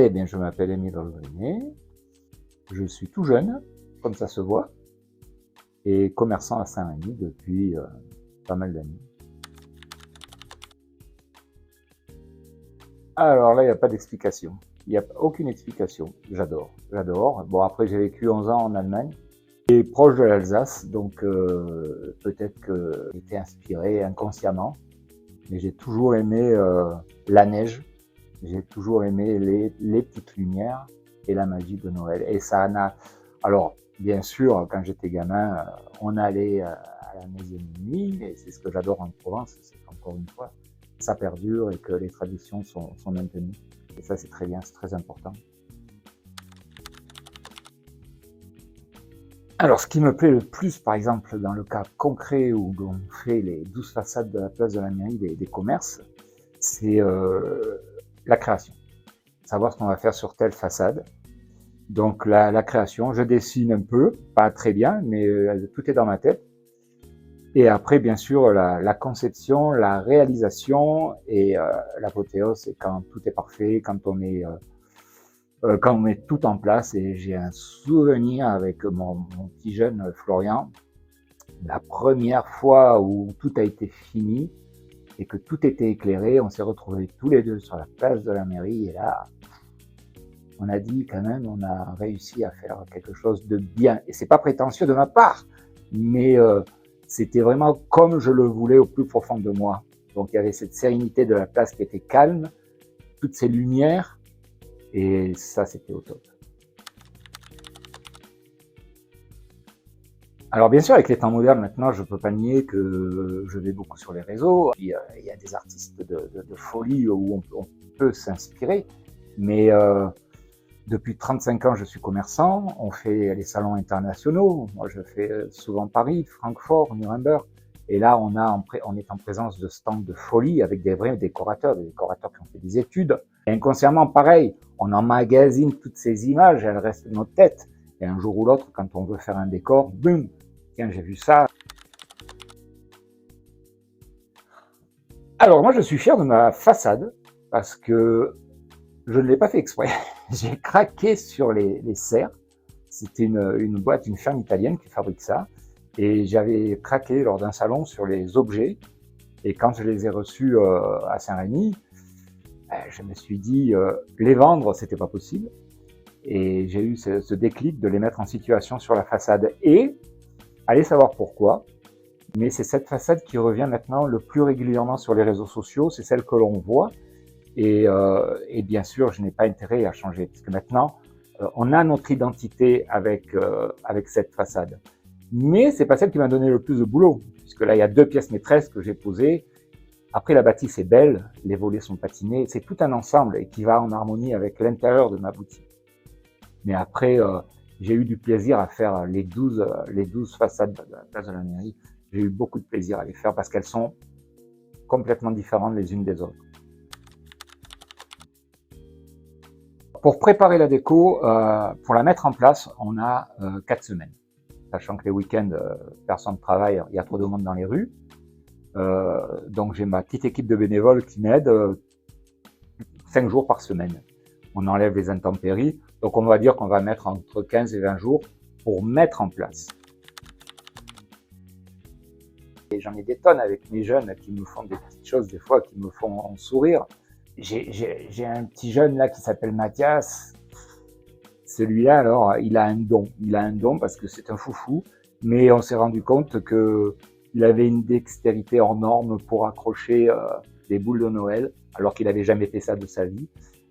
Eh bien, je m'appelle Émile Olbriné, je suis tout jeune, comme ça se voit, et commerçant à Saint-Rémy depuis pas mal d'années. Alors là, il n'y a pas d'explication. Il n'y a aucune explication. J'adore. Bon, après, j'ai vécu 11 ans en Allemagne, et proche de l'Alsace, donc peut-être que j'ai été inspiré inconsciemment, mais j'ai toujours aimé la neige, j'ai toujours aimé les petites lumières et la magie de Noël. Et ça en a... Alors, bien sûr, quand j'étais gamin, on allait à la messe de minuit, et c'est ce que j'adore en Provence, c'est qu'encore une fois, ça perdure et que les traditions sont maintenues. Et ça, c'est très bien, c'est très important. Alors, ce qui me plaît le plus, par exemple, dans le cas concret où on fait les 12 façades de la place de la mairie des commerces, c'est la création. Savoir ce qu'on va faire sur telle façade. Donc, la création, je dessine un peu, pas très bien, mais tout est dans ma tête. Et après, bien sûr, la conception, la réalisation et l'apothéose, c'est quand tout est parfait, quand on met tout en place. Et j'ai un souvenir avec mon petit jeune Florian, la première fois où tout a été fini et que tout était éclairé, on s'est retrouvés tous les deux sur la place de la mairie et là, on a dit quand même, on a réussi à faire quelque chose de bien. Et c'est pas prétentieux de ma part, mais c'était vraiment comme je le voulais au plus profond de moi. Donc il y avait cette sérénité de la place qui était calme, toutes ces lumières, et ça c'était au top. Alors bien sûr, avec les temps modernes maintenant, je peux pas nier que je vais beaucoup sur les réseaux. Il y a des artistes de folie où on peut s'inspirer, mais depuis 35 ans, je suis commerçant. On fait les salons internationaux. Moi, je fais souvent Paris, Francfort, Nuremberg. Et là, on est en présence de stands de folie avec des vrais décorateurs, des décorateurs qui ont fait des études. Et inconsciemment, pareil, on emmagasine toutes ces images, elles restent dans notre tête. Et un jour ou l'autre, quand on veut faire un décor, boum, tiens, j'ai vu ça. Alors moi, je suis fier de ma façade parce que je ne l'ai pas fait exprès. J'ai craqué sur les serres. C'était une boîte, une ferme italienne qui fabrique ça. Et j'avais craqué lors d'un salon sur les objets. Et quand je les ai reçus à Saint-Rémy, je me suis dit, les vendre, c'était pas possible. Et j'ai eu ce déclic de les mettre en situation sur la façade. Et, allez savoir pourquoi, mais c'est cette façade qui revient maintenant le plus régulièrement sur les réseaux sociaux. C'est celle que l'on voit. Et bien sûr, je n'ai pas intérêt à changer, parce que maintenant, on a notre identité avec cette façade. Mais c'est pas celle qui m'a donné le plus de boulot, puisque là, il y a 2 pièces maîtresses que j'ai posées. Après, la bâtisse est belle, les volets sont patinés, c'est tout un ensemble et qui va en harmonie avec l'intérieur de ma boutique. Mais après, j'ai eu du plaisir à faire les 12 façades de la place de la mairie. J'ai eu beaucoup de plaisir à les faire parce qu'elles sont complètement différentes les unes des autres. Pour préparer la déco, pour la mettre en place, on a 4 semaines. Sachant que les week-ends, personne ne travaille, il y a trop de monde dans les rues. Donc j'ai ma petite équipe de bénévoles qui m'aide 5 jours par semaine. On enlève les intempéries, donc on va dire qu'on va mettre entre 15 et 20 jours pour mettre en place. Et j'en ai des tonnes avec mes jeunes qui me font des petites choses des fois qui me font sourire. J'ai un petit jeune là qui s'appelle Mathias. Celui-là, alors, il a un don. Il a un don parce que c'est un foufou, mais on s'est rendu compte que il avait une dextérité hors norme pour accrocher des boules de Noël, alors qu'il n'avait jamais fait ça de sa vie.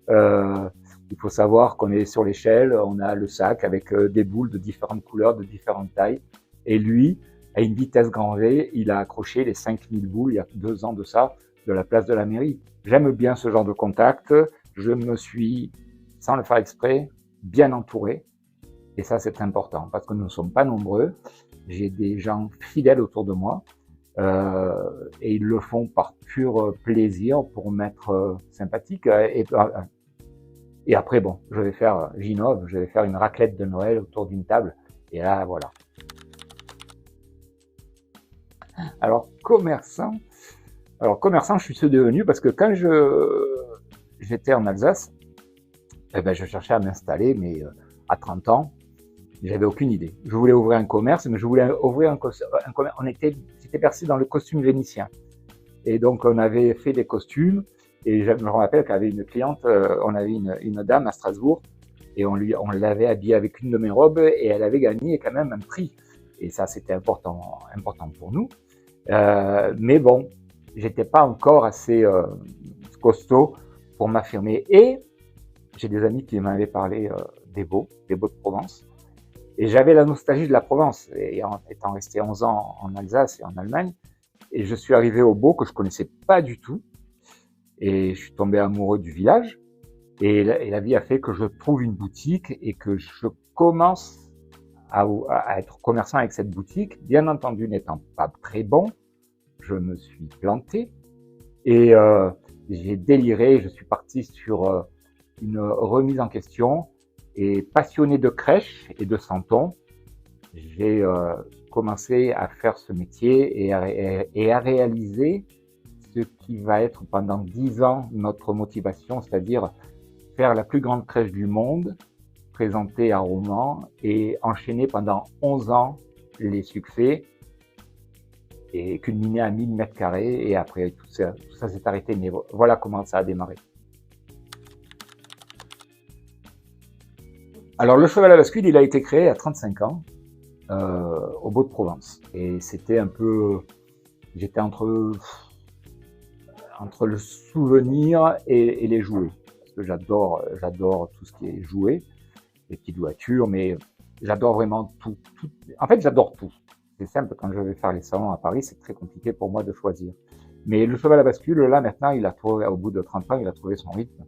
Il faut savoir qu'on est sur l'échelle, on a le sac avec des boules de différentes couleurs, de différentes tailles, et lui, à une vitesse grand V, il a accroché les 5000 boules, il y a 2 ans de ça, de la place de la mairie. J'aime bien ce genre de contact, je me suis, sans le faire exprès, bien entouré, et ça c'est important, parce que nous ne sommes pas nombreux, j'ai des gens fidèles autour de moi, et ils le font par pur plaisir pour m'être sympathique, et après bon, j'innove, je vais faire une raclette de Noël autour d'une table, et là voilà. Alors commerçant, je suis devenu parce que quand j'étais en Alsace, eh ben, je cherchais à m'installer, mais à 30 ans, j'avais aucune idée. Je voulais ouvrir un commerce, mais je voulais ouvrir un commerce. J'étais percé dans le costume vénitien. Et donc, on avait fait des costumes. Et je me rappelle qu'avait une cliente, on avait une dame à Strasbourg, et on l'avait habillée avec une de mes robes, et elle avait gagné quand même un prix. Et ça, c'était important pour nous. Mais bon, j'étais pas encore assez costaud pour m'affirmer. Et j'ai des amis qui m'avaient parlé des Baux de Provence. Et j'avais la nostalgie de la Provence, et étant resté 11 ans en Alsace et en Allemagne. Et je suis arrivé au Beau que je connaissais pas du tout. Et je suis tombé amoureux du village. Et la vie a fait que je trouve une boutique et que je commence à être commerçant avec cette boutique. Bien entendu, n'étant pas très bon, je me suis planté et j'ai déliré. Je suis parti sur une remise en question et passionné de crèche et de santon, j'ai commencé à faire ce métier et à réaliser ce qui va être pendant 10 ans notre motivation, c'est-à-dire faire la plus grande crèche du monde, présenter à Romans et enchaîner pendant 11 ans les succès et culminer à 1000 mètres carrés. Et après, tout ça s'est arrêté. Mais voilà comment ça a démarré. Alors, le cheval à bascule, il a été créé à 35 ans au Beau de Provence. Et c'était un peu... J'étais entre le souvenir et les jouets. Parce que j'adore tout ce qui est jouet, les petites voitures, mais j'adore vraiment tout. En fait, j'adore tout. C'est simple, quand je vais faire les salons à Paris, c'est très compliqué pour moi de choisir. Mais le cheval à bascule, là, maintenant, il a trouvé, au bout de 30 ans, il a trouvé son rythme.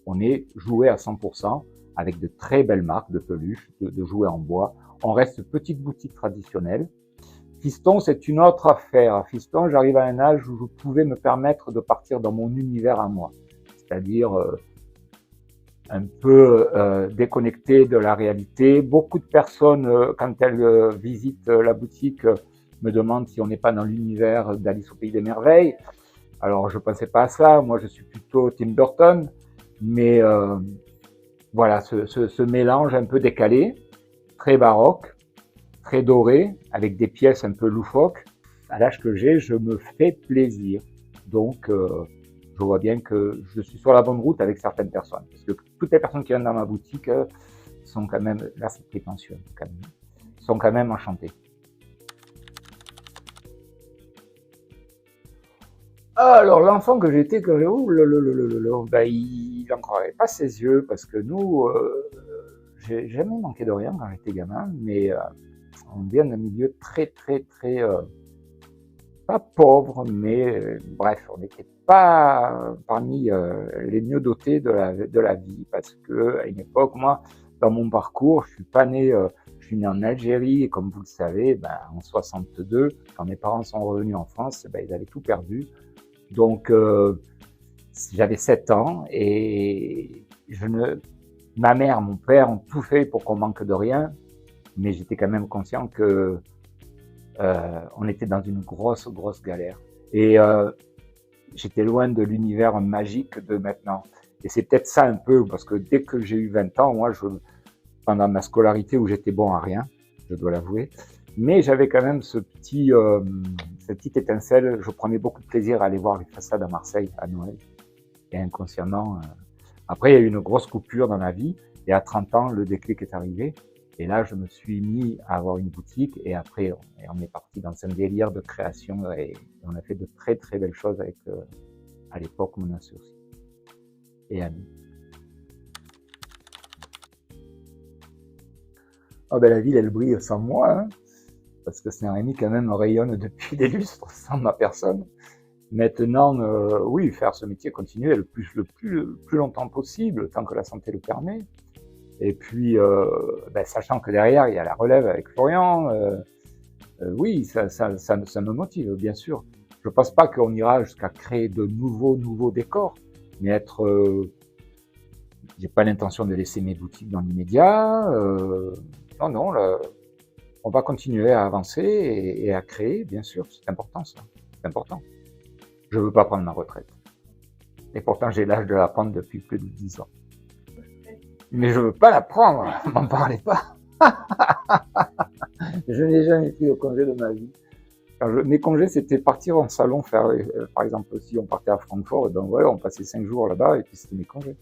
On est joué à 100%, avec de très belles marques de peluches, de jouets en bois. On reste petite boutique traditionnelle. Fiston, c'est une autre affaire. Fiston, j'arrive à un âge où je pouvais me permettre de partir dans mon univers à moi. C'est-à-dire un peu déconnecté de la réalité. Beaucoup de personnes, quand elles visitent la boutique, me demandent si on n'est pas dans l'univers d'Alice au Pays des Merveilles. Alors, je ne pensais pas à ça. Moi, je suis plutôt Tim Burton. Mais voilà, ce mélange un peu décalé, très baroque, très doré, avec des pièces un peu loufoques. À l'âge que j'ai, je me fais plaisir. Donc, je vois bien que je suis sur la bonne route avec certaines personnes. Parce que toutes les personnes qui viennent dans ma boutique sont quand même, là c'est prétentieux, quand même, sont quand même enchantées. Alors, l'enfant que j'étais, ben, il n'en croirait pas ses yeux, parce que nous, j'ai jamais manqué de rien quand j'étais gamin, mais on vient d'un milieu très, pas pauvre, mais bref, on n'était pas parmi les mieux dotés de la vie, parce que à une époque, moi, dans mon parcours, je suis né en Algérie, et comme vous le savez, ben, en 62, quand mes parents sont revenus en France, ben, ils avaient tout perdu. Donc, j'avais 7 ans, et ma mère, mon père ont tout fait pour qu'on manque de rien, mais j'étais quand même conscient que on était dans une grosse galère. Et j'étais loin de l'univers magique de maintenant. Et c'est peut-être ça un peu, parce que dès que j'ai eu 20 ans, moi, pendant ma scolarité où j'étais bon à rien, je dois l'avouer, mais j'avais quand même cette petite étincelle. Je prenais beaucoup de plaisir à aller voir les façades à Marseille à Noël. Et inconsciemment, après, il y a eu une grosse coupure dans ma vie. Et à 30 ans, le déclic est arrivé. Et là, je me suis mis à avoir une boutique, et après, on est parti dans un délire de création, et on a fait de très belles choses avec, à l'époque, mon associé et ami. Oh ben, la ville, elle brille sans moi, hein, parce que Saint-Rémy, quand même, rayonne depuis des lustres sans ma personne. Maintenant, oui, faire ce métier, continuer le plus longtemps possible, tant que la santé le permet. Et puis, ben, sachant que derrière, il y a la relève avec Florian, oui, ça me motive, bien sûr. Je ne pense pas qu'on ira jusqu'à créer de nouveaux décors, mais j'ai pas l'intention de laisser mes boutiques dans l'immédiat. Non, là, on va continuer à avancer et à créer, bien sûr. C'est important, ça. C'est important. Je veux pas prendre ma retraite. Et pourtant, j'ai l'âge de la prendre depuis plus de 10 ans. Mais je veux pas la prendre, m'en parlez pas. Je n'ai jamais pris de congé de ma vie. Mes congés, c'était partir en salon, faire, par exemple, si on partait à Francfort, donc ouais, on passait 5 jours là-bas et puis c'était mes congés.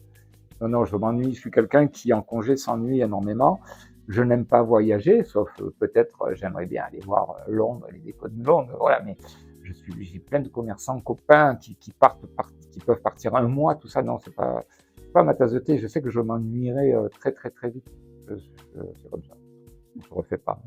Non, non, je m'ennuie. Je suis quelqu'un qui, en congé, s'ennuie énormément. Je n'aime pas voyager, sauf peut-être, j'aimerais bien aller voir Londres, les décos de Londres, voilà, mais j'ai plein de commerçants, copains qui qui peuvent partir un mois, tout ça. Non, c'est pas ma tasse de thé. Je sais que je m'ennuierai très, très, très vite. C'est comme ça. Je ne refais pas.